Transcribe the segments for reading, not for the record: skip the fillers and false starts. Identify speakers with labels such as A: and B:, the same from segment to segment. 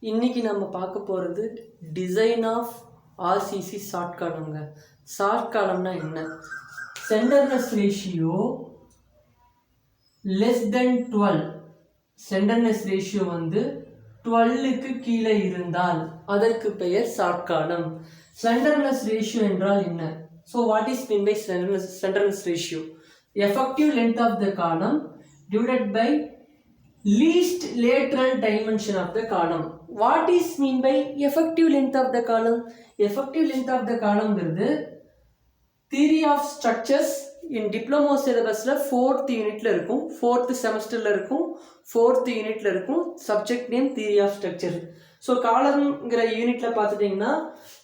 A: இன்னைக்கு நம்ம பார்க்க போகிறது டிசைன் ஆஃப் ஆர்சிசி ஷார்ட் காலம்ங்க. ஷார்ட் காலம்னா என்ன? Slenderness ratio less than 12, slenderness ratio வந்து 12க்கு கீழே இருந்தால் அதற்கு பெயர் ஷார்ட் காலம். சென்டர்னஸ் ரேஷியோ என்றால் என்ன? So what is mean by slenderness ratio? Effective length of the column divided by least lateral dimension of the column. What is mean by effective length of the column? Effective length of the column is theory of structures in diploma syllabus la 4th unit la irukum, 4th semester la irukum, 4th unit la irukum, subject name theory of structure. So column ங்கற யூனிட்ல பாத்துட்டீங்கன்னா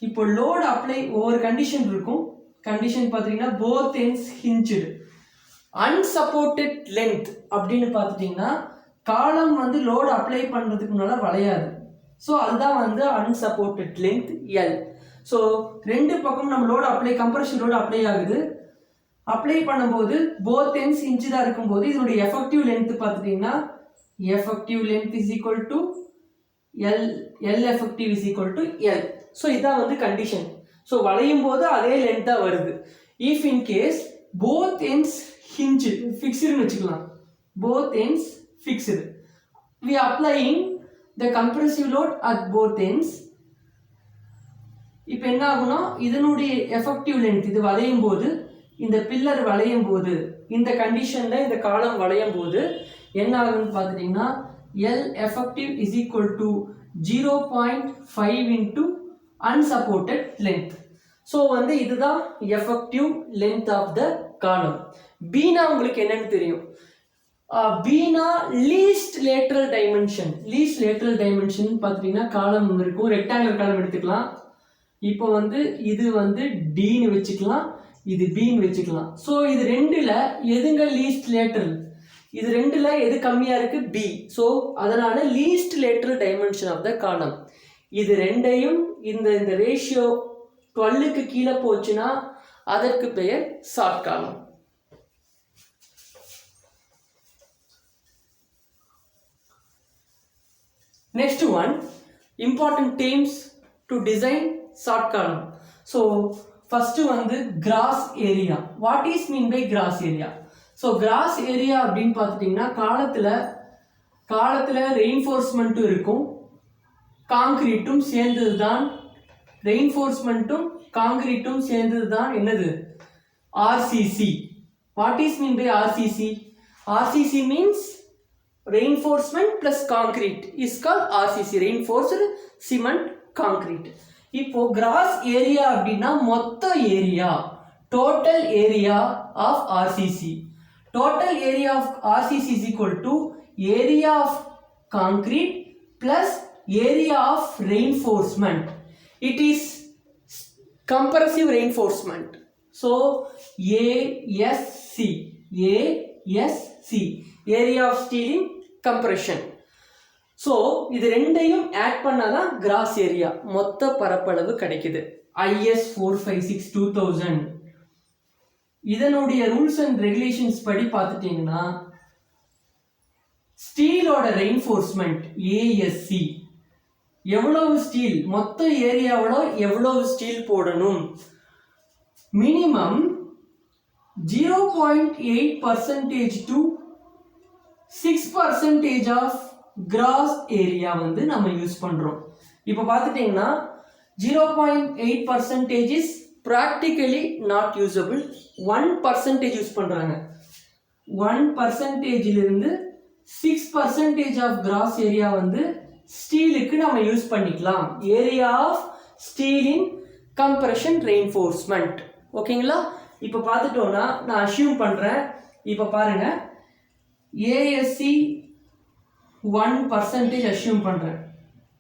A: இப்போ load apply over condition இருக்கும். condition பாத்தீங்கன்னா both ends hinged. unsupported length அப்படின்னு பாத்துட்டீங்கன்னா காலம் வந்து load apply பண்ணுறதுக்கு முன்னால் வளையாது. ஸோ அதுதான் வந்து அன்சப்போர்ட்டட் லென்த் எல். ஸோ ரெண்டு பக்கம் நம்ம load apply compression load apply ஆகுது. அப்ளை பண்ணும்போது போத் எண்ட்ஸ் இன்ச்சுதான் இருக்கும்போது இதனுடைய எஃபெக்டிவ் லென்த் பார்த்துட்டிங்கன்னா effective length is equal to L, L effective is equal to L. So இதான் வந்து கண்டிஷன். ஸோ வளையும் போது அதே லென்த் தான் வருது. If in case both ends hinge ஃபிக்ஸ்டுன்னு வச்சுக்கலாம். both ends fixed. We applying the compressive load at both ends. இப்போ என்ன ஆகும்னா இதனுடைய எஃபெக்டிவ் லென்த் இது வளையும் போது இந்த பில்லர் வளையும் போது இந்த கண்டிஷன்ல இந்த காலம் வளையும் போது என்ன ஆகும்னு பார்த்துட்டீங்கன்னா L effective is equal to 0.5 into unsupported length. So வந்து இதுதான் எஃபெக்டிவ் லென்த் ஆஃப் த காலம். பீனா உங்களுக்கு என்னன்னு தெரியும். Beena least lateral dimension. Least lateral dimension பார்த்துட்டீங்கன்னா காலம் இருக்கும். ரெக்டாங்குலர் காலம் எடுத்துக்கலாம். இப்போ வந்து இது வந்து டின்னு வச்சுக்கலாம், இது பின்னு வச்சுக்கலாம். ஸோ இது ரெண்டுல எதுங்க லீஸ்ட் லேட்ரல்? இது ரெண்டுல எது கம்மியா இருக்கு? பி. ஸோ அதனால least lateral dimension of the column. இது ரெண்டையும் இந்த ரேஷியோ 12க்கு கீழே போச்சுன்னா அதற்கு பெயர் ஷார்ட் காலம். Next one, important terms to design short column. So first வந்து gross area. What is mean by gross area? So gross area அப்படின்னு பார்த்துட்டீங்கன்னா காலத்துல ரெயின்ஃபோர்ஸ்மெண்ட்டும் இருக்கும், காங்கிரீட்டும் சேர்ந்தது தான். ரெயின்ஃபோர்ஸ்மெண்ட்டும் காங்கிரீட்டும் சேர்ந்தது தான் என்னது? RCC. What is mean by RCC? RCC means reinforcement plus concrete is called RCC, reinforced cement concrete. இப்போ gross area அப்படின்னா மொத்த area, total area of RCC. Total area of RCC is equal to area of concrete plus area of reinforcement. It is compressive reinforcement. So ASC, area of steel in compression. So இது ரெண்டையும் add பண்ணாதான் cross area, மொத்த பரப்பளவு கிடைக்குது. IS 456/2000 இதனுடைய rules and regulations படி பார்த்துட்டீங்கன்னா ஸ்டீலோட ரெயின்ஃபோர்ஸ்மெண்ட் ASC எவ்வளவு ஸ்டீல், மொத்த ஏரியாவோட எவ்வளவு ஸ்டீல் போடணும்? Minimum 0.8% to 6% of gross area வந்து நம்ம யூஸ் பண்றோம். இப்போ பார்த்துட்டீங்கன்னா 0.8% is practically not usable. 1% use பண்றாங்க. 1% இருந்து 6% ஆஃப் கிராஸ் ஏரியா வந்து ஸ்டீலுக்கு நம்ம யூஸ் பண்ணிக்கலாம். Area of steel in compression reinforcement. ஓகேங்களா? இப்போ பார்த்துட்டோம்னா நான் அஷ்யூம் பண்றேன். இப்போ பாருங்க, ASC 1% அஷ்யூம் பண்றேன்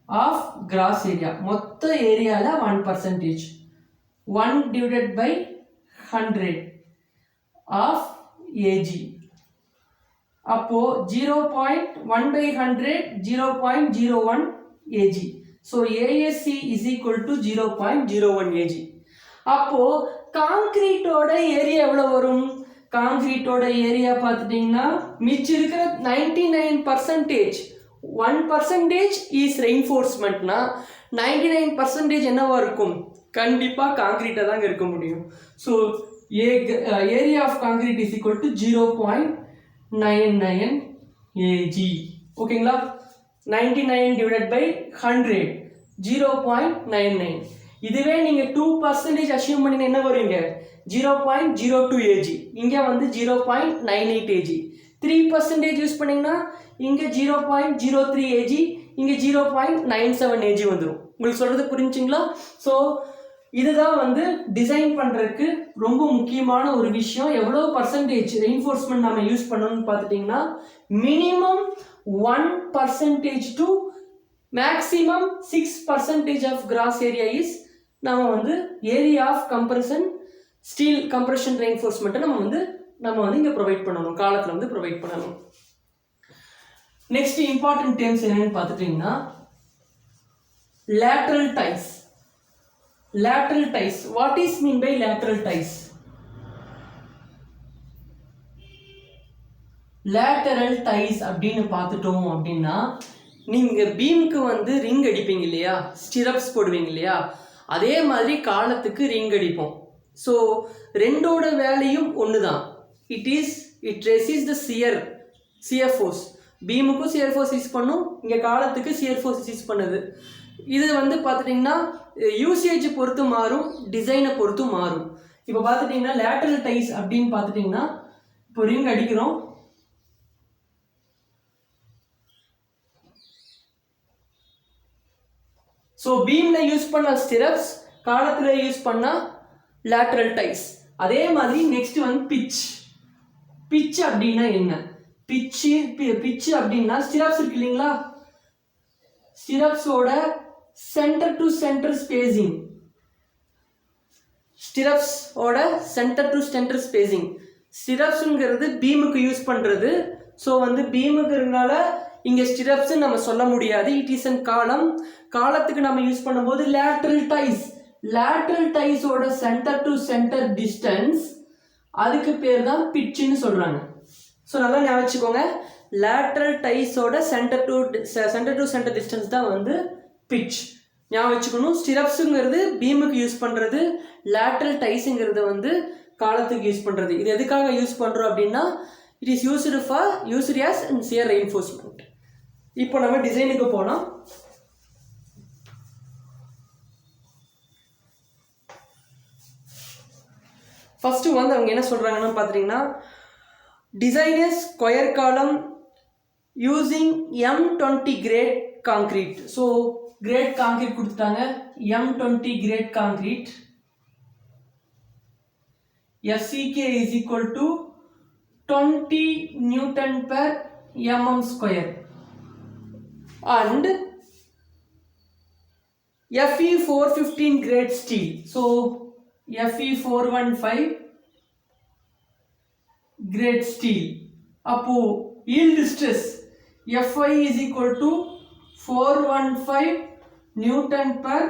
A: ஆஃப் கிராஸ் ஏரியா. மொத்த ஏரியால 1%, 1 divided by 100 ஆஃப் AG. அப்போ 0.1/100 0.01 AG. So ASC is equal to 0.01 AG. அப்போ காங்கிரீட்டோட ஏரியா எவ்வளவு வரும்? காங்கிரீட்டோட ஏரியா பார்த்துட்டீங்கன்னா மிச்சம் இருக்கிற 99% 1% இஸ் ரெயின்ஃபோர்ஸ்மெண்ட்னா 99% என்னவா இருக்கும்? கண்டிப்பாக காங்கிரீட்டாக தாங்க இருக்க முடியும். So area of concrete is equal to 0.99 AG. ஓகேங்களா? 99 டிவைடட் பை 100 0.99. இதுவே நீங்கள் 2% அச்சீவ் பண்ணிங்க என்ன வருவீங்க? 0.02 AG. இங்கே வந்து 0.98 AG. 3% யூஸ் பண்ணிங்கன்னா இங்கே 0.03 AG, இங்கே 0.97 AG வந்துடும். உங்களுக்கு சொல்கிறது புரிஞ்சுங்களா? ஸோ இதுதான் வந்து டிசைன் பண்ணுறதுக்கு ரொம்ப முக்கியமான ஒரு விஷயம். எவ்வளோ பர்சன்டேஜ் ரெயின்ஃபோர்ஸ்மெண்ட் நம்ம யூஸ் பண்ணணும்னு பார்த்துட்டிங்கன்னா minimum 1% to maximum 6% of gross area is நம்ம வந்து area of compression steel compression ரெயின்ஃபோர்ஸ்மெண்ட்டை நம்ம வந்து இங்கே ப்ரொவைட் பண்ணணும், காலத்தில் வந்து ப்ரொவைட் பண்ணணும். நெக்ஸ்ட் இம்பார்ட்டன்ட் டேர்ம்ஸ் என்னன்னு பார்த்துட்டிங்கன்னா lateral ties. lateral ties. What is mean by lateral ties? lateral ties அப்படின்னு பார்த்துட்டோம் அப்படின்னா நீங்கள் பீமுக்கு வந்து ரிங் அடிப்பீங்க இல்லையா, ஸ்டிரப்ஸ் போடுவீங்க இல்லையா, அதே மாதிரி காலத்துக்கு ரிங் அடிப்போம். ஸோ ரெண்டோட வேலையும் ஒன்று தான். It resist the shear force. பீமுக்கும் சியர் ஃபோர்ஸ் யூஸ் பண்ணும், இங்கே காலத்துக்கு சியர் ஃபோர்ஸ் யூஸ் பண்ணுது. இது வந்து பார்த்துட்டிங்கன்னா யூசேஜ் பொறுத்து மாறும், டிசைனை பொறுத்து மாறும். இப்போ பார்த்துட்டிங்கன்னா லேட்டரல் டைஸ் அப்படின்னு பார்த்துட்டிங்கன்னா இப்போ ரிங் அடிக்கிறோம், ஸோ பீமில் யூஸ் பண்ண ஸ்டிரப்ஸ், காலத்தில் யூஸ் பண்ணால் லேட்டரல் டைஸ். அதே மாதிரி நெக்ஸ்ட் வந்து பிச் அப்படின்னா என்ன? பிச்சு அப்படின்னா ஸ்டிரப்ஸ் இருக்கு இல்லைங்களா, ஸ்டிரப்ஸோட சென்டர் டு சென்டர் ஸ்பேசிங். ஸ்டிரப்ஸுங்கிறது பீமுக்கு யூஸ் பண்ணுறது. ஸோ வந்து பீமுக்குறதுனால இங்கே ஸ்டிரப்ஸ் நம்ம சொல்ல முடியாது. இட் இஸ் அன் காலத்துக்கு நம்ம யூஸ் பண்ணும்போது லேட்ரல் டைஸோட சென்டர் டு சென்டர் டிஸ்டன்ஸ், அதுக்கு பேர் தான் பிச்சுன்னு சொல்கிறாங்க. ஸோ நல்லா ஞாபகம் வச்சுக்கோங்க, லேட்ரல் டைஸோட சென்டர் டு சென்டர் டிஸ்டன்ஸ் தான் வந்து பிச். ஞாபகம் வச்சுக்கணும். ஸ்டிரப்ஸுங்கிறது பீமுக்கு யூஸ் பண்ணுறது, லேட்ரல் டைஸுங்கிறது வந்து காலத்துக்கு யூஸ் பண்ணுறது. இது எதுக்காக யூஸ் பண்ணுறோம் அப்படின்னா it is used as shear reinforcement. இப்போ நம்ம டிசைனுக்கு போனோம். ஃபஸ்ட்டு வந்து அவங்க என்ன சொல்கிறாங்கன்னு பார்த்துட்டிங்கன்னா design a square column using M20 grade concrete. So grade concrete கொடுத்துட்டாங்க, M20 grade concrete. FCK is equal to 20 Newton per mm square and FE 415 grade steel. So FE 415 grade steel. அப்போ yield stress FI is equal to 415 Newton per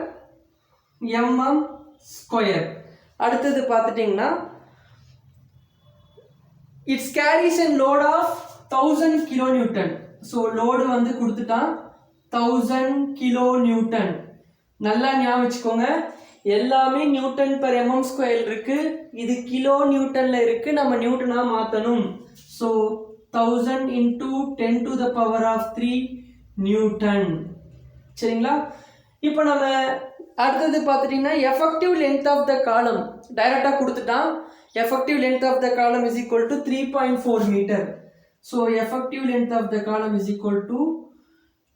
A: mm square. அடுத்தது பார்த்துட்டிங்கன்னா it's carries and load of 1000 kN. So load வந்து கொடுத்துட்டான் 1000 kN. நல்லா ஞாபகம் வச்சுக்கோங்க, எல்லாமே Newton per mm square இருக்கு, இது கிலோ நியூட்டன்ல இருக்கு, நம்ம நியூட்டனா மாற்றணும். So 1000 into 10 to the power of 3 Newton. சரிங்களா? இப்போ நம்ம அடுத்தது பார்த்துட்டிங்கன்னா எஃபெக்டிவ் லென்த் ஆஃப் த காலம் டைரெக்டாக கொடுத்துட்டான். effective length of the column is equal to 3.4 meter. So effective length of the column is equal to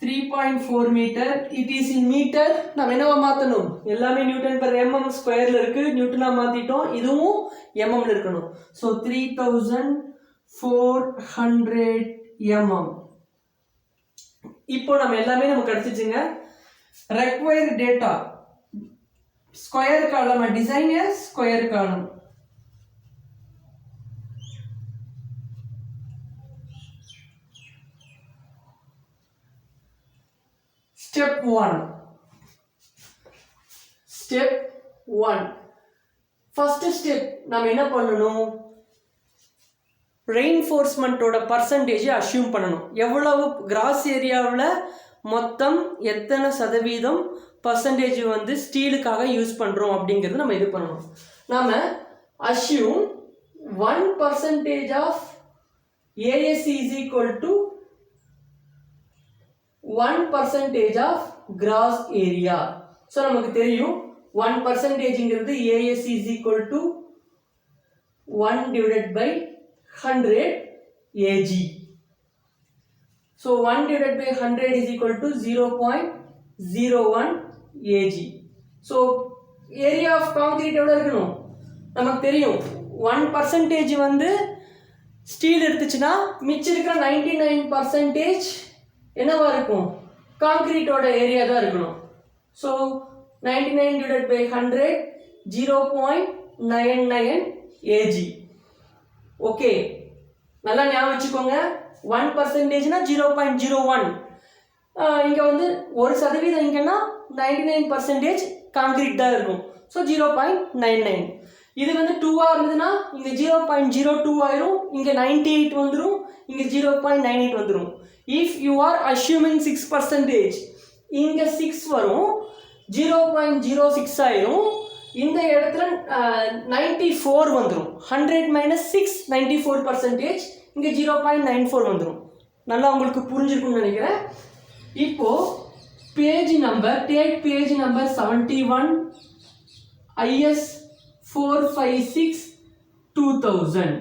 A: 3.4 meter. It is in meter. நம்ம என்னவா மாத்தணும்? எல்லாமே நியூட்டன் per mm ஸ்கொயர்ல இருக்கு, நியூட்டனா மாத்திட்டோம். இதுவும் mm ல இருக்கணும். So 3400 mm. இப்போ நம்ம எல்லாமே நமக்கு கிடைச்சிச்சுங்க. required data square column, design a square column. Step 1. First step நம்ம என்ன பண்ணணும்? ரெயின்ஃபோர்ஸ்மெண்ட்டோட பர்சன்டேஜ் அஷ்யூம் பண்ணணும். எவ்வளவு கிராஸ் ஏரியாவில் மொத்தம் எத்தனை சதவீதம் பர்சன்டேஜ் வந்து ஸ்டீலுக்காக யூஸ் பண்ணுறோம் அப்படிங்கிறது நம்ம இது பண்ணணும். நாம் assume 1% of ASC is equal to 1% of gross area. So நமக்கு தெரியும் 1%ங்கிறது ASC is equal to 1 divided by 100 AG. So 1 divided by 100 is equal to 0.01 AG. So area of concrete எவ்வளோ இருக்கணும் நமக்கு தெரியும். 1% வந்து ஸ்டீல் எடுத்துச்சுன்னா மிச்சம் இருக்கிற 99% என்னவா இருக்கும், காங்கிரீட்டோட ஏரியா தான் இருக்கணும். So 99 divided by 100 0.99 AG. Okay, நல்லா ஞாபகம் வச்சுக்கோங்க. 1%னா 0.01. இங்கே வந்து 1% இங்கன்னா 99% காங்கிரீட் தான் இருக்கும். ஸோ 0.99. இது வந்து 2 இருந்ததுன்னா இங்கே 0.02 ஆயிரும், இங்கே 98 வந்துடும், இங்கே 0.98 வந்துடும். இஃப் யூ ஆர் அஷ்யூமிங் 6%, இங்கே 6 வரும், 0.06 ஆயிரும், இந்த இடத்துல 94 வந்துடும். 100 minus 6 94%, இங்கே 0.94 வந்துடும். நல்லா உங்களுக்கு புரிஞ்சிருக்கும்னு நினைக்கிறேன். இப்போ page number, take page number 71 IS 456/2000.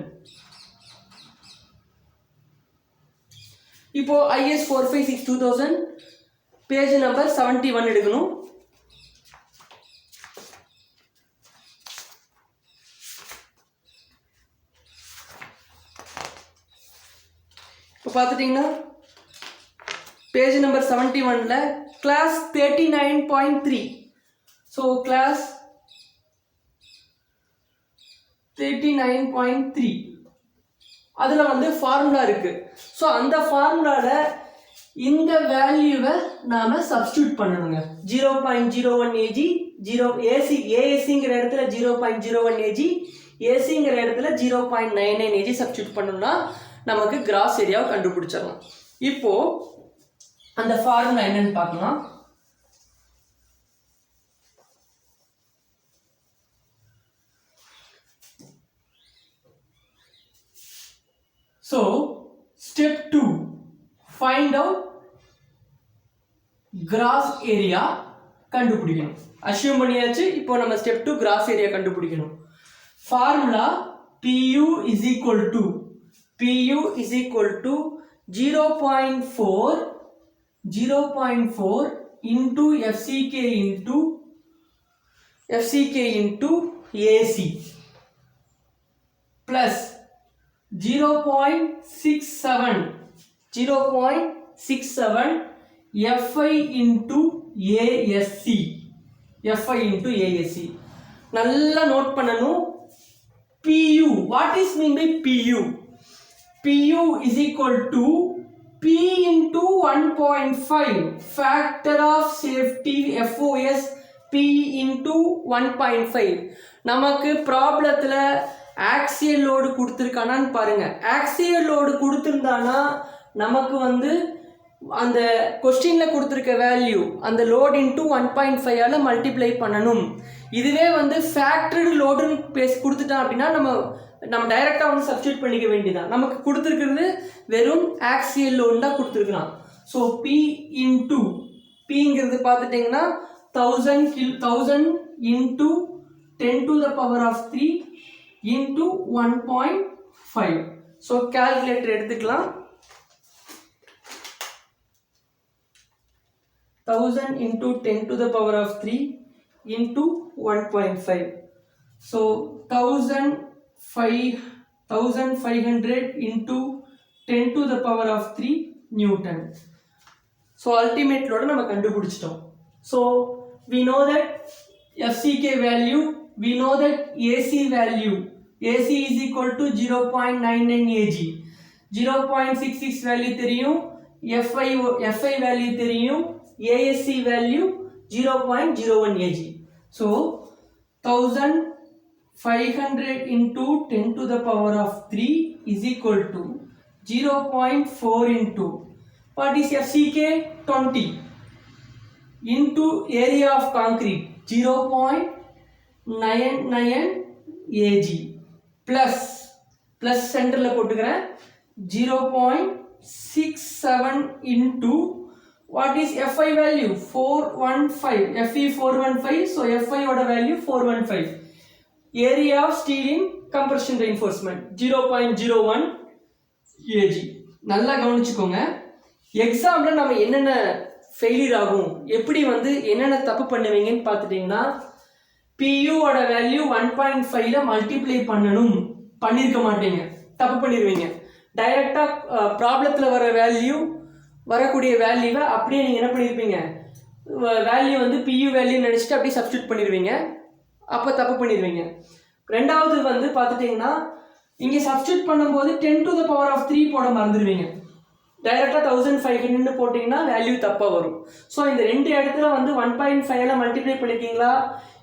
A: இப்போ IS 456/2000 பேஜ் நம்பர் 71 எடுக்கணும். இப்போ பார்த்துட்டிங்கன்னா பேஜ் நம்பர் 71ல் கிளாஸ் 39.3. ஸோ கிளாஸ் 39.3 அதில் வந்து ஃபார்முலா இருக்குது. ஸோ அந்த ஃபார்முலாவில் இந்த வேல்யூவை நாம் சப்ஸ்டியூட் பண்ணணுங்க. 0.01 AG, ASCங்கிற இடத்துல 0.01 AG, ஏசிங்கிற இடத்துல 0.99 AG சப்ஸ்டியூட் பண்ணணும்னா நமக்கு கிராஸ் ஏரியாவை கண்டுபிடிச்சிடலாம். இப்போ அந்த ஃபார்முலா என்னன்னு பார்க்கலாம். So step 2, find out gross area கண்டுபிடிக்கணும். அஷ்யூம் பண்ணியாச்சு. இப்போ நம்ம ஸ்டெப் 2 gross area கண்டுபிடிக்கணும். Formula PU is equal to 0.4 into FCK into AC plus 0.67 FI into ASC. நல்லா நோட் பண்ணணும். PU, what is mean by PU? PU is equal to P into 1.5 factor of safety FOS P into 1.5. நமக்கு ப்ராப்ளத்தில் axial load கொடுத்துருக்கானான்னு பாருங்க. Axial load கொடுத்துருந்தானா நமக்கு வந்து அந்த கொஸ்டினில் கொடுத்துருக்க வேல்யூ அந்த லோட் இன்ட்டு 1.5ஆல் மல்டிப்ளை பண்ணணும். இதுவே வந்து ஃபேக்டர்டு லோடுன்னு கொடுத்துட்டான் அப்படின்னா நம்ம டைரெக்டாக வந்து சப்ஸ்டியூட் பண்ணிக்க வேண்டியதான். நமக்கு கொடுத்துருக்கிறது வெறும் ஆக்சியல் லோடு தான் கொடுத்துருக்கலாம். ஸோ பிங்கிறது பார்த்துட்டிங்கன்னா 1000 into 10 to the power of 3 into 1.5. So calculator எடுத்துக்கலாம். 1000 into 10 to the power of 3 into 1.5. So 1500 into 10 to the power of 3 Newton. So ultimate load நம்ம கண்டுபிடிச்சிட்டோம். So we know that FCK value, we know that AC value. AC is equal to 0.99 AG. 0.66 value தெரியும். FI value தெரியும். ASC value 0.01 AG. So 1500 500 into 10 to the power of 3 is equal to 0.4 into what is FCK? 20 into area of concrete 0.99 AG plus center la போட்டுக்கிறேன் 0.67 into what is Fi value 415 Fe 415 so Fi oda value 415 area of steel in compression reinforcement 0.01 AG நல்லா கவனிச்சுக்கோங்க எக்ஸாம்ல நம்ம என்னென்ன failure ஆகும் எப்படி வந்து என்னென்ன தப்பு பண்ணுவீங்கன்னு பார்த்துட்டீங்கன்னா PU ஓட வேல்யூ 1.5ல மல்டிப்ளை பண்ணணும் பண்ணிருக்க மாட்டீங்க தப்பு பண்ணிடுவீங்க டைரக்டா ப்ராப்ளத்துல வர வேல்யூ வரக்கூடிய வேல்யூவை அப்படியே நீங்க என்ன பண்ணிருப்பீங்க வேல்யூ வந்து PU வேல்யூ நினைச்சிட்டு அப்படியே சப்ஸ்டிட்யூட் பண்ணிடுவீங்க அப்போ தப்பு பண்ணிடுவீங்க ரெண்டாவது வந்து பார்த்துட்டீங்கன்னா இங்கே சப்ஸ்டிட்யூட் பண்ணும்போது 10 to the power of 3 போட மறந்துடுவீங்க டைரெக்டாக 1500 போட்டிங்கன்னா வேல்யூ தப்பாக வரும் ஸோ இந்த ரெண்டு இடத்துல வந்து 1.5ல மல்டிப்ளை பண்ணியிருக்கீங்களா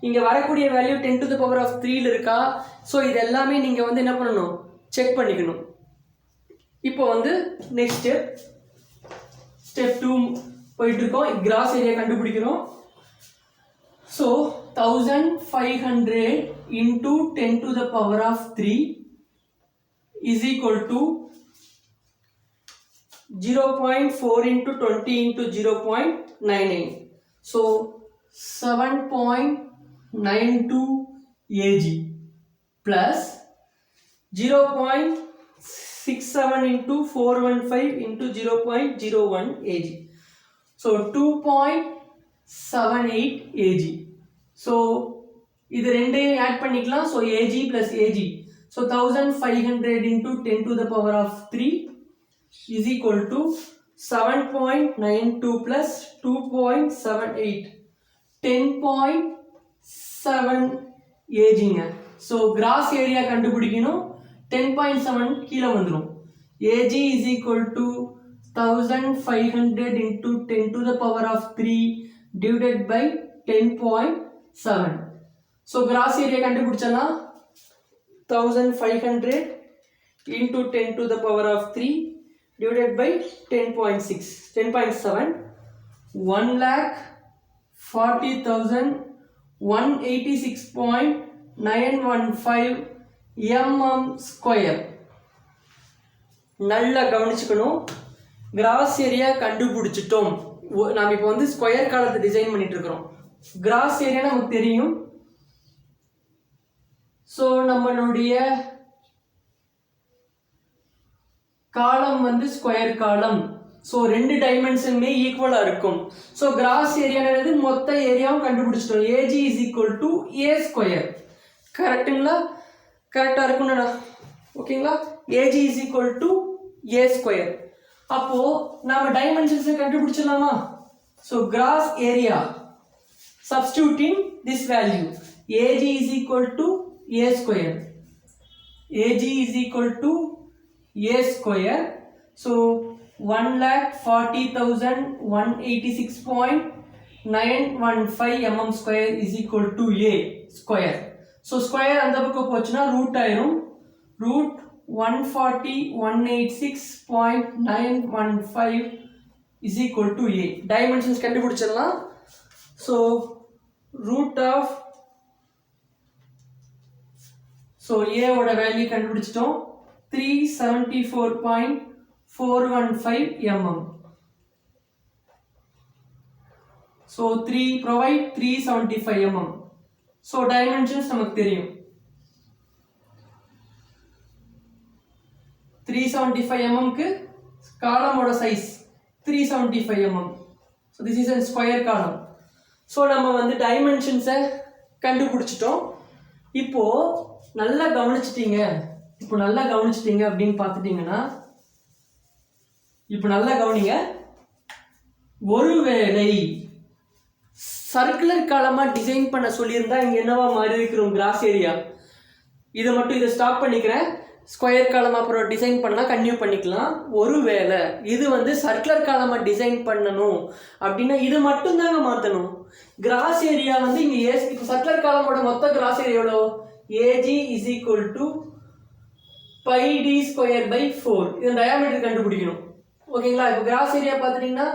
A: இங்கே வரக்கூடிய value 10 to the power of 3ல இருக்கா ஸோ இது எல்லாமே நீங்கள் வந்து என்ன பண்ணணும் செக் பண்ணிக்கணும் இப்போ வந்து நெக்ஸ்ட் ஸ்டெப் 2 போயிட்டு இருக்கோம் கிராஸ் ஏரியா கண்டுபிடிக்கிறோம் so 1500 into 10 to the power of 3 is equal to 0.4 into 20 into 0.99 so 7.92 AG plus 0.67 into 415 into 0.01 AG so 2.78 AG so இது ரெண்டையும் ஆட் பண்ணிக்கலாம் so AG plus AG so 1500 into 10 to the power of 3 is equal to 7.92 plus 2.78 10.7 AGங்க so gross area கண்டுபிடிக்கணும் 10.7 கீழே வந்துரும் AG is equal to 1500 into 10 to the power of 3 divided by 10.7 so gross area கண்டுபிடிச்சலாம் 1500 into 10 to the power of 3 divided by 10.7 1,40,186.915 mm square நல்லா கவனிச்சுக்கணும் cross area கண்டுபிடிச்சிட்டோம் நாம் இப்போ வந்து square காலத்தை டிசைன் பண்ணிட்டு இருக்கிறோம் கிராஸ் ஏரியா நமக்கு தெரியும் ஸோ நம்மளுடைய காலம் வந்து ஸ்கொயர் காலம் ஸோ ரெண்டு டைமென்ஷனுமே ஈக்குவலாக இருக்கும் ஸோ கிராஸ் ஏரியானது மொத்த ஏரியாவும் கண்டுபிடிச்சிட்டோம் AG is equal to A square கரெக்டுங்களா கரெக்டாக இருக்கும்ண்ணா ஓகேங்களா AG is equal to A square அப்போது நாம் டைமென்ஷன்ஸை கண்டுபிடிச்சிடலாமா so gross area substituting this value AG is equal to A square AG is equal to A square so 1,40,186.915 mm square is equal to A square so square அந்த பக்கம் போச்சுன்னா root ஆயிரும் root 140,186.915 is equal to A dimensions கண்டுபிடிச்சிடலாம் so root of so A ஓட value கண்டுபிடிச்சிட்டோம் 374.415 mm so 3 provide 375 mm so dimensions நமக்கு தெரியும் 375 mm க்கு காலமோட size 375 mm so this is a square column so நம்ம வந்து dimensions-ஐ கண்டுபிடிச்சிட்டோம் இப்போ நல்லா கவனிச்சிட்டீங்க அப்படின்னு பார்த்துட்டீங்கன்னா இப்போ நல்லா கவனிங்க ஒருவேளை சர்க்குலர் காலமாக டிசைன் பண்ண சொல்லியிருந்தா இங்கே என்னவா மாறி இருக்கிறோம் கிராஸ் ஏரியா இதை ஸ்டாப் பண்ணிக்கிறேன் ஸ்கொயர் காலமாக அப்புறம் டிசைன் பண்ணால் கன்டினியூ பண்ணிக்கலாம் ஒருவேளை இது வந்து சர்க்குலர் காலமாக டிசைன் பண்ணணும் அப்படின்னா இது மட்டும்தாங்க மாற்றணும் கிராஸ் ஏரியா வந்து இங்கே இப்போ சர்க்குலர் காலமோட மொத்த கிராஸ் ஏரியா எவ்வளோ AG is equal to pi d square by 4. இதன் டயாமீட்டர் கண்டுபிடிக்கணும். ஓகேங்களா? இப்போ கிராஸ் ஏரியா பார்த்துட்டீங்கன்னா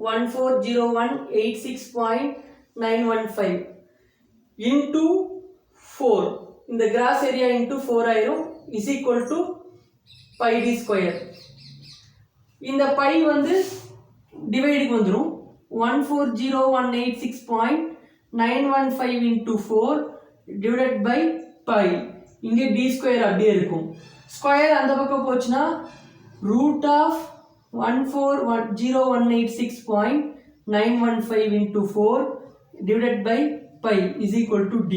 A: 140186.915 into 4. இந்த கிராஸ் ஏரியா into 4 ஆயிரும் is equal to pi d square. இந்த pi வந்து டிவைடுக்கு வந்துரும் 140186.915 into 4 divided by pi. இங்கே d square அப்படியே இருக்கும். ஸ்கொயர் அந்த பக்கம் போச்சுன்னா root of 140186.915 into 4 divided by pi is equal to d.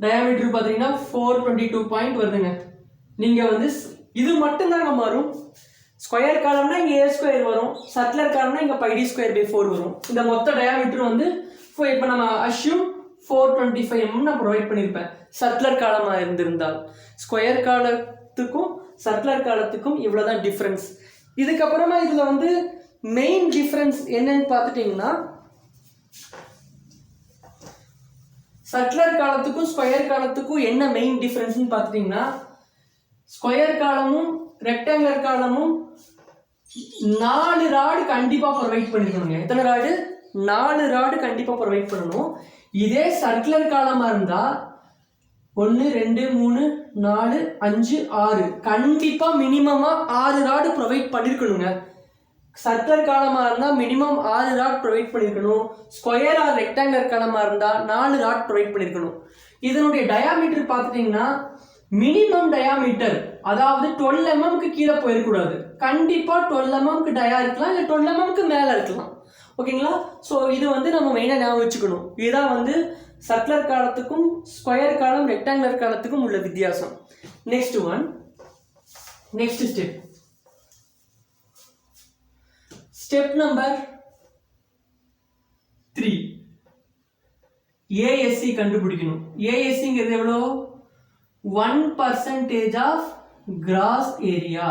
A: Diameter பார்த்தீங்கன்னா 422 பாயிண்ட் வருதுங்க. நீங்கள் வந்து இது மட்டும் தாங்க மாறும். ஸ்கொயர் காலம்னா இங்கே a ஸ்கொயர் வரும், சர்க்குலர் காலம்னா இங்கே pi d ஸ்கொயர் பை 4 வரும். இந்த மொத்த டயாமீட்டர் வந்து இப்போ நம்ம அஷ்யூம் 425 mm நான் ப்ரொவைட் பண்ணியிருப்பேன் சர்க்குலர் காலமாக இருந்திருந்தால். ஸ்கொயர் காலத்துக்கும் சர்க்குலர் காலத்துக்கும் இவ்வளோதான் டிஃப்ரென்ஸ். இதுக்கப்புறமா இதில் வந்து மெயின் டிஃப்ரென்ஸ் என்னன்னு பார்த்துட்டிங்கன்னா சர்க்குலர் காலத்துக்கும் ஸ்கொயர் காலத்துக்கும் என்ன மெயின் டிஃபரன்ஸ்னு பார்த்துட்டிங்கன்னா ஸ்கொயர் காலமும் ரெக்டாங்குலர் காலமும் 4 ராடு கண்டிப்பாக ப்ரொவைட் பண்ணிக்கணுங்க. எத்தனை ராடு? 4 ராடு கண்டிப்பாக ப்ரொவைட் பண்ணணும். இதே சர்க்குலர் காலமாக இருந்தால் 1 2 3 4 5 6 கண்டிப்பாக மினிமமாக 6 ராடு ப்ரொவைட் பண்ணியிருக்கணுங்க. சர்க்குலர் காலமாக இருந்தால் மினிமம் 6 ராட் ப்ரொவைட் பண்ணியிருக்கணும். ஸ்கொயர் ஆர் ரெக்டாங்குலர் காலமாக இருந்தால் 4 ராட் ப்ரொவைட் பண்ணியிருக்கணும். இதனுடைய டயாமீட்டர் பார்த்துட்டிங்கன்னா மினிமம் டயாமீட்டர் அதாவது 12 mmக்கு கீழே போயிடக்கூடாது. கண்டிப்பாக 12 mmக்கு டயா இருக்கலாம், இல்லை 12 mmக்கு மேலே இருக்கலாம். ஓகேங்களா? ஸோ இது வந்து நம்ம மெயினாக ஞாபகம் வச்சுக்கணும். இதுதான் வந்து சர்க்குலர் காலத்துக்கும் ஸ்கொயர் காலம் ரெக்டாங்குலர் காலத்துக்கும் உள்ள வித்தியாசம். நெக்ஸ்ட் ஸ்டெப் நம்பர் 3 ASC கண்டுபிடிக்கணும். ASCங்கிறது எவ்வளோ? 1% of gross area.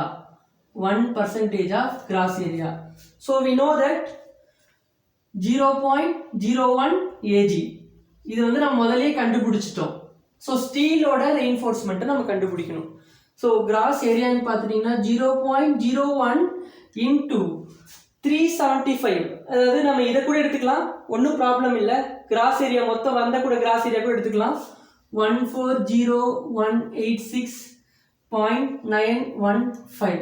A: 1% of gross area. So we know that 0.01 AG. இது வந்து நம்ம முதலே கண்டுபிடிச்சிட்டோம். ஸோ ஸ்டீலோட ரெயின்ஃபோர்ஸ்மெண்ட்டை நம்ம கண்டுபிடிக்கணும். ஸோ கிராஸ் ஏரியான்னு பார்த்துட்டிங்கன்னா 0.01 into 375. அதாவது நம்ம இதை கூட எடுத்துக்கலாம், ஒன்றும் ப்ராப்ளம் இல்லை. கிராஸ் ஏரியா மொத்தம் வந்த கூட கிராஸ் ஏரியா கூட எடுத்துக்கலாம். 140186.915.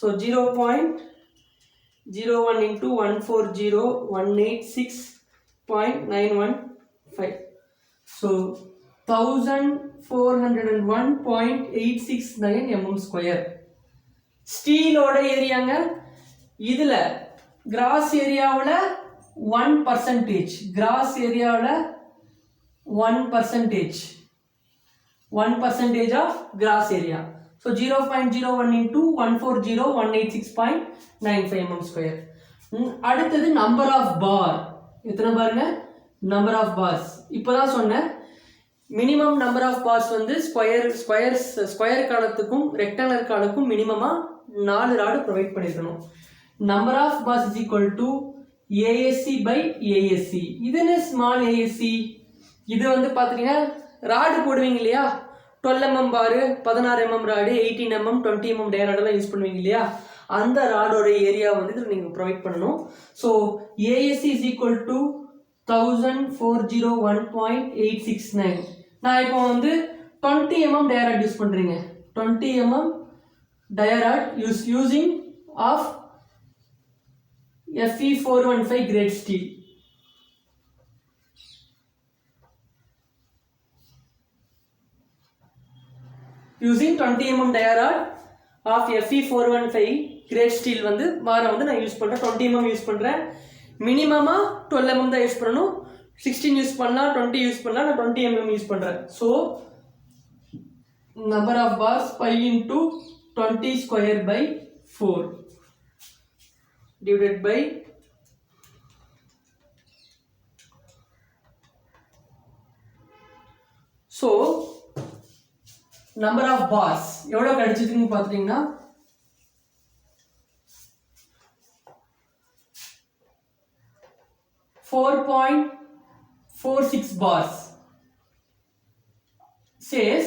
A: So 0.01 into 140186.915. So 1401.869 mm square. ஸ்டீலோட ஏரியாங்க. இதில் கிராஸ் ஏரியாவில் 1%, கிராஸ் ஏரியாவில் 1% of gross area. So 0.01 into 140186.95 mm square. அடுத்தது நம்பர் ஆஃப் பார். எத்தனை பாருங்க? Number of bars. இப்போ தான் சொன்னேன் மினிமம் நம்பர் ஆஃப் பார்ஸ் வந்து ஸ்கொயர் காலத்துக்கும் ரெக்டாங்குலர் காலத்துக்கும் மினிமமாக 4 ராடு ப்ரொவைட் பண்ணியிருக்கணும். Number of bars is equal to ASC by ASC. இது என்ன ஸ்மால் ASC? இது வந்து பார்த்தீங்கன்னா ராடு போடுவீங்க இல்லையா, 12 mm bar, 16 mm rod, 18 mm 20 mm டயராடெல்லாம் யூஸ் பண்ணுவீங்க இல்லையா, அந்த ராடோட ஏரியா வந்து இதில் நீங்கள் ப்ரொவைட் பண்ணணும். So ASC is equal to 1401.869. நான் இப்போ வந்து 20 mm டயராட் யூஸ் பண்ணுறீங்க. 20 mm dia rod using of Fe415 grade steel. Using 20 mm dia rod of Fe415 grade steel வந்து பாரம் வந்து நான் யூஸ் பண்றேன். 20 mm யூஸ் பண்றேன். மினிமமா 12 mm தான் யூஸ் பண்ணணும். 16 யூஸ் பண்ணலாம், 20 யூஸ் பண்ணலாம். நான் 20 mm யூஸ் பண்றேன். So number of bars pi into 20 square by 4 divided by so number of bars எவ்வளோ கிடைச்சிதுன்னு பார்த்துட்டிங்கன்னா 4.46 bars says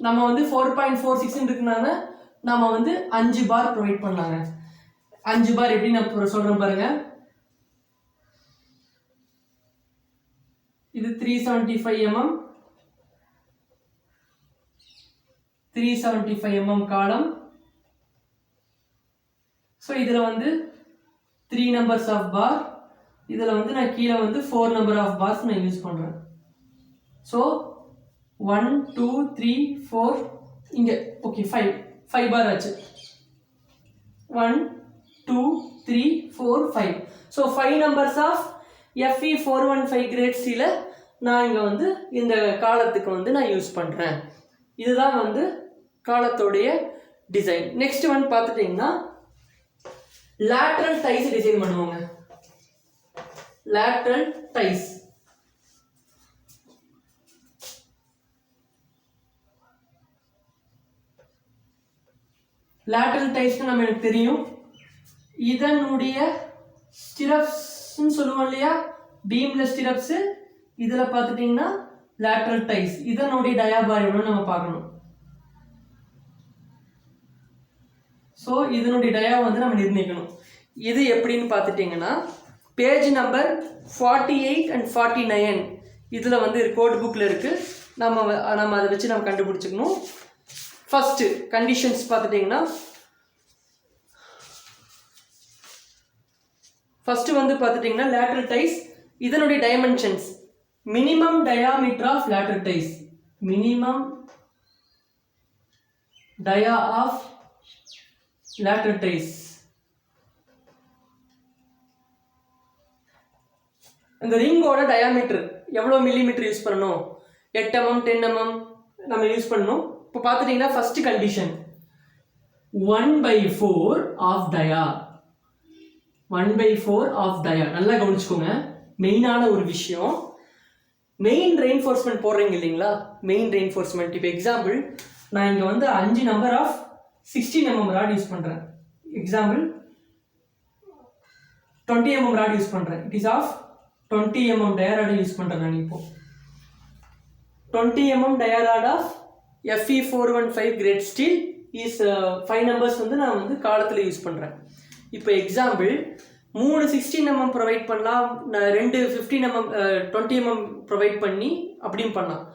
A: நம்ம வந்து 4.46 இருக்குனால நாம வந்து 5 பார் ப்ரொவைட் பண்ணாங்க. 5 பார் எப்படி நான் சொல்றேன் பாருங்க. இது 375 mm 375 mm காலம். ஸோ இதில் வந்து 3 numbers of bar, இதில் வந்து நான் கீழே வந்து 4 number of bars நான் யூஸ் பண்ணுறேன். ஸோ 1 2 3 4 இங்கே ஓகே 5 பார் ஆச்சு. 1 2 3 4 5. So 5 numbers of FE 415 grade C-ல நான் இங்கே வந்து இந்த காலத்துக்கு வந்து நான் யூஸ் பண்ணுறேன். இதுதான் வந்து காலத்தோடைய டிசைன். நெக்ஸ்ட் ஒன் பார்த்துட்டிங்கன்னா lateral ties டிசைன் பண்ணுவாங்க. lateral ties lateral ties நமக்கு தெரியும். இதனுடைய ஸ்டிரப்ஸ் சொல்லுவோம் இல்லையா, பீம்ல ஸ்டிரப்ஸ். இதுல பார்த்துட்டீங்கன்னா lateral ties. இதனுடைய டயாபார் எவ்வளவு நம்ம பார்க்கணும். ஸோ இதனுடைய டயா வந்து நம்ம நிர்ணயிக்கணும். இது எப்படின்னு பார்த்துட்டிங்கன்னா பேஜ் நம்பர் 48 and 49 இதில் வந்து கோட் புக்கில் இருக்குது. நம்ம அதை வச்சு நம்ம கண்டுபிடிச்சிக்கணும். ஃபஸ்ட்டு கண்டிஷன்ஸ் பார்த்துட்டிங்கன்னா ஃபஸ்ட்டு வந்து பார்த்துட்டிங்கன்னா lateral ties இதனுடைய dimensions minimum diameter of lateral ties minimum dia of lateral ties. இந்த ரிங்கோட டயாமீட்டர் எவ்வளோ மில்லிமீட்டர் யூஸ் பண்ணணும், 8 mm 10 mm நம்ம யூஸ் பண்ணணும். இப்போ பார்த்துட்டிங்கன்னா ஃபர்ஸ்ட் கண்டிஷன் 1/4 ஆஃப் டயா. 1/4 ஆஃப் டயா நல்லா கவனிச்சுக்கோங்க. மெயினான ஒரு விஷயம், மெயின் ரெயின்ஃபோர்ஸ்மெண்ட் போடுறீங்க இல்லைங்களா, மெயின் ரெயின்ஃபோர்ஸ்மெண்ட். இப்போ எக்ஸாம்பிள் நான் இங்கே வந்து 5 number of 16 mm rod use பண்ணுறேன். எக்ஸாம்பிள் 20 mm ராட் யூஸ் பண்ணுறேன். It is of 20 mm dia rod use பண்ணுறேன். நான் இப்போ 20 mm dia rod of FE 415 grade steel is 5 numbers வந்து நான் வந்து காலத்தில் யூஸ் பண்ணுறேன். இப்போ எக்ஸாம்பிள் 3 16 mm ப்ரொவைட் பண்ணலாம், 2 15 mm 20 mm ப்ரொவைட் பண்ணி அப்படியும் பண்ணலாம்.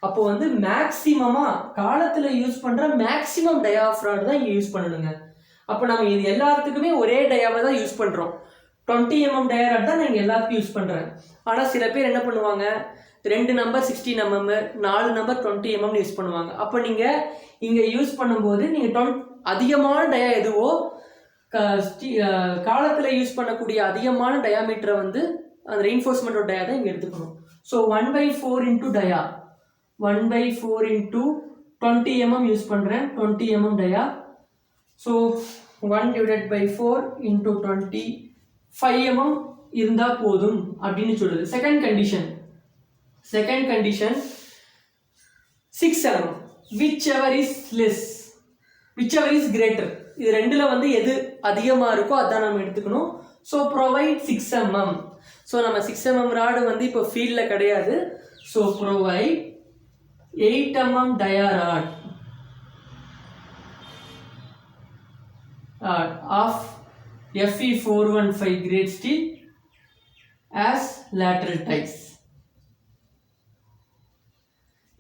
A: அப்போ வந்து மேக்ஸிமமாக காலத்தில் யூஸ் பண்ணுற மேக்ஸிமம் டயா ஆஃப் ராட் தான் இங்கே யூஸ் பண்ணணுங்க. அப்போ நம்ம இது எல்லாத்துக்குமே ஒரே டயாவை தான் யூஸ் பண்ணுறோம். 20 mm டயா ராட் தான் நான் இங்கே எல்லாத்துக்கும் யூஸ் பண்ணுறேன். ஆனால் சில பேர் என்ன பண்ணுவாங்க, 2 number 16 mm 4 number 20 mm use பண்ணுவாங்க. அப்போ நீங்கள் இங்கே யூஸ் பண்ணும்போது நீங்கள் அதிகமான டயா எதுவோ காலத்தில் யூஸ் பண்ணக்கூடிய அதிகமான டயாமீட்டரை வந்து அந்த ரெயின்ஃபோர்ஸ்மெண்டோட டயா தான் இங்கே எடுத்துக்கணும். So 1/4 into dia 1/4 into 20 mm use பண்ணுறேன். 20 mm dia. So 1/4 into 20 5 mm இருந்தால் போதும் அப்படின்னு சொல்லுது. Second condition 6 mm whichever is less whichever is greater. இது ரெண்டுல வந்து எது அதிகமாக இருக்கோ அதான் நம்ம எடுத்துக்கணும். So provide 6 mm. ஸோ நம்ம 6 mm ராடு வந்து இப்போ ஃபீல்டில் கிடையாது. So provide 8 mm dia rod of FE 415 grade steel as lateral ties.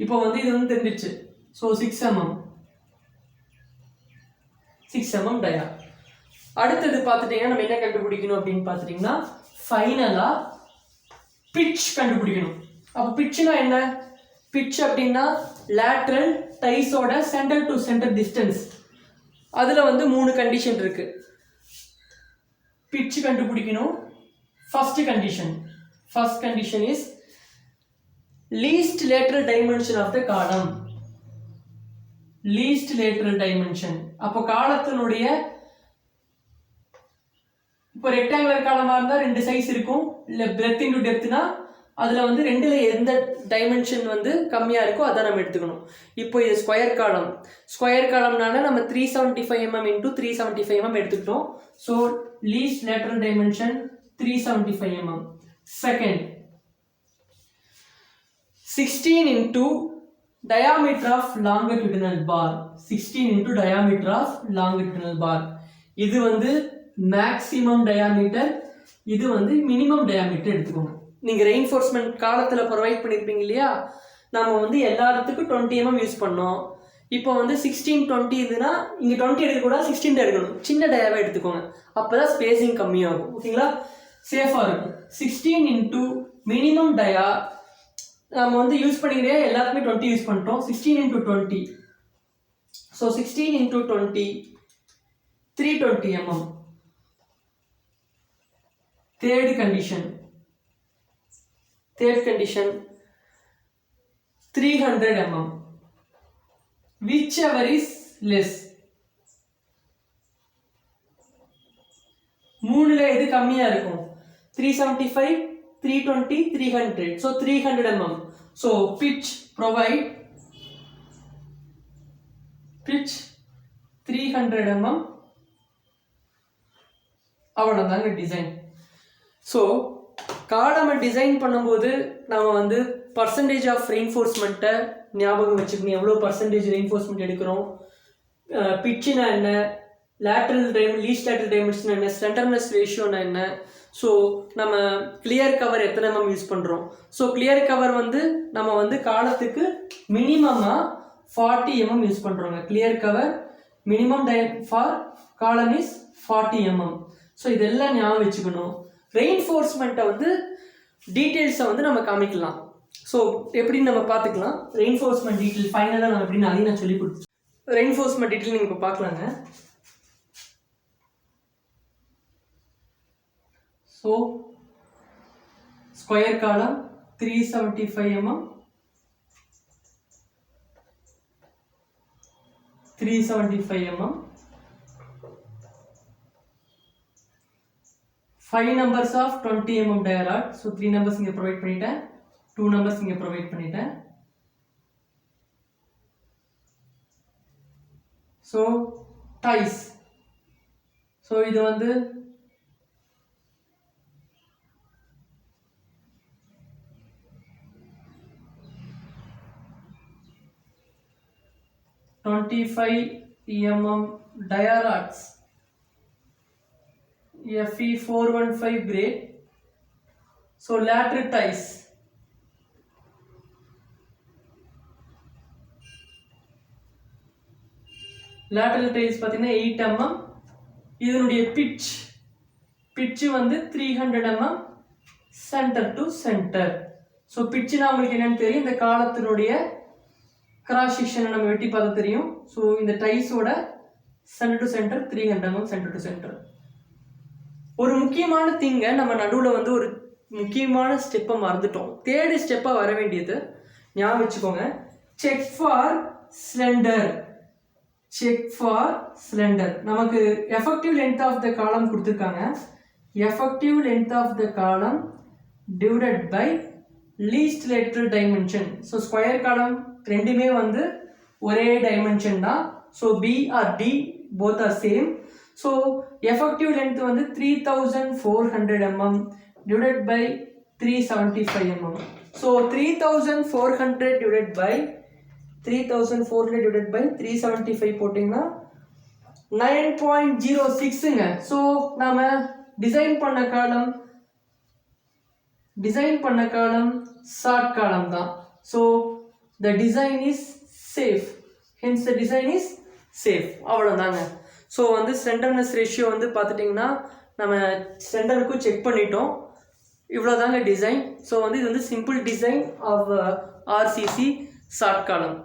A: இப்போ வந்து இது வந்து தெரிஞ்சிச்சு. So 6 mm டயா. அடுத்தது பார்த்துட்டீங்கன்னா நம்ம என்ன கண்டுபிடிக்கணும் அப்படின்னு பார்த்துட்டிங்கன்னா ஃபைனலாக பிட்ச் கண்டுபிடிக்கணும். அப்போ பிட்ச்னா என்ன, பிட்ச் அப்படின்னா lateral டைஸோட சென்டர் டு சென்டர் டிஸ்டன்ஸ். அதில் வந்து 3 கண்டிஷன் இருக்கு. பிட்ச் கண்டுபிடிக்கணும். First condition is least lateral dimension of the column. least lateral dimension. அப்போ காலத்தினுடைய இப்போ ரெக்டாங்குலர் காலமாக இருந்தால் 2 சைஸ் இருக்கும். இல்லை பிரெத் இன்டு டெப்த்னா அதில் வந்து ரெண்டில் எந்த டைமென்ஷன் வந்து கம்மியாக இருக்கோ அதை நம்ம எடுத்துக்கணும். இப்போ இது ஸ்கொயர் காலம்னால நம்ம 375 mm இன்டூ 375 mm எடுத்துக்கிட்டோம். So least lateral dimension 375 mm. Second 16 into diameter of longitudinal bar. 16 into diameter of longitudinal bar. இது வந்து மேக்ஸிமம் டயாமீட்டர், இது வந்து மினிமம் டயாமீட்டர் எடுத்துக்கோங்க. நீங்கள் ரெயின்ஃபோர்ஸ்மெண்ட் காலத்தில் ப்ரொவைட் பண்ணியிருப்பீங்க இல்லையா, நம்ம வந்து எல்லாத்துக்கும் 20 mm யூஸ் பண்ணோம். இப்போ வந்து 16-20 இதுனா இங்கே 20 எடுக்கக்கூடாது, 16 எடுக்கணும். சின்ன டயாவை எடுத்துக்கோங்க, அப்போ தான் ஸ்பேஸிங் கம்மியாகும். ஓகேங்களா, சேஃபாக இருக்கும். 16 into மினிமம் டயா நம்ம வந்து யூஸ் பண்ணிக்கிறே எல்லாத்துக்குமே 20 யூஸ் பண்ணிட்டோம். 16 into 20. So 16 into 20 320 mm. Third condition 300 mm. Whichever is less. மூணுல எது கம்மியா இருக்கும்? 375, 320, 300. So 300 mm. So pitch 300 mm. அவ்வளோதாங்க டிசைன். ஸோ காலமை டிசைன் பண்ணும்போது நம்ம வந்து பர்சன்டேஜ் ஆஃப் ரெயின்ஃபோர்ஸ்மெண்ட்டை ஞாபகம் வச்சுக்கணும். எவ்வளோ பர்சன்டேஜ் ரெயின்ஃபோர்ஸ்மெண்ட் எடுக்கிறோம், பிட்சுனா என்ன, லீஸ்ட் லேட்டரல் டைமென்ஷன் என்ன, ஸ்லெண்டர்னஸ் ரேஷியோனா என்ன, ஸோ நம்ம கிளியர் கவர் எத்தனை mm யூஸ் பண்ணுறோம். ஸோ கிளியர் கவர் வந்து நம்ம வந்து காலத்துக்கு மினிமமாக 40 mm யூஸ் பண்ணுறோங்க. கிளியர் கவர் மினிமம் ஃபார் காலம் இஸ் 40 mm. ஸோ இதெல்லாம் ஞாபகம் வச்சுக்கணும். ரெயின்ஃபோர்ஸ்மெண்ட்டை வந்து டீட்டெயில்ஸை வந்து நம்ம காமிக்கலாம். ஸோ எப்படின்னு நம்ம பார்த்துக்கலாம். ரெயின்ஃபோர்ஸ்மெண்ட் டீட்டெயில் ஃபைனலாக நம்ம எப்படின்னு அதையும் நான் சொல்லி கொடுத்து ரெயின்ஃபோர்ஸ்மெண்ட் டீட்டெயில் நீங்கள் இப்போ பார்க்கலாங்க. ஸோ ஸ்கொயர் காலம் 375 mm, 375 mm. 5 numbers of 20 mm dia rod. So 3 numbers இங்கே ப்ரொவைட் பண்ணிட்டேன், 2 numbers இங்கே ப்ரொவைட் பண்ணிட்டேன். ஸோ டைஸ், ஸோ இது வந்து $25 mm dia rods, FE 415 grade. So lateral ties, lateral ties பார்த்தீங்கன்னா 8 mm. இதனுடைய pitch வந்து 300 mm center to center. So பிட்ச்னா உங்களுக்கு என்னன்னு தெரியும், இந்த காலத்தினுடைய கிராஸ் செக்ஷனை நம்ம வெட்டி பார்த்து தெரியும். ஸோ இந்த டைஸோட centre to centre 300 mm centre to centre. ஒரு முக்கியமான திங்கை நம்ம நடுவில் வந்து ஒரு முக்கியமான ஸ்டெப்பை மறந்துட்டோம். தேர்டு ஸ்டெப்பாக வர வேண்டியது ஞாபகம் வச்சுக்கோங்க. Check for slender. நமக்கு effective length of the column கொடுத்துருக்காங்க. Effective length of the column divided by least lateral dimension. So square column ரெண்டுமே வந்து ஒரே டைமென்ஷன் தான். So B or D both are same. So effective length வந்து 3400 mm divided by 375 mm. So 3400 divided by 375 போட்டிங்கன்னா 9.06ங்க. So நாம design பண்ண காலம் short காலம் தான். So the design is safe, hence the design is safe. அவ்வளோதாங்க. So வந்து slenderness ratio வந்து பார்த்துட்டிங்கன்னா நம்ம சென்டருக்கும் செக் பண்ணிட்டோம். இவ்வளோதாங்க டிசைன். ஸோ வந்து இது வந்து simple design of RCC short காலம்.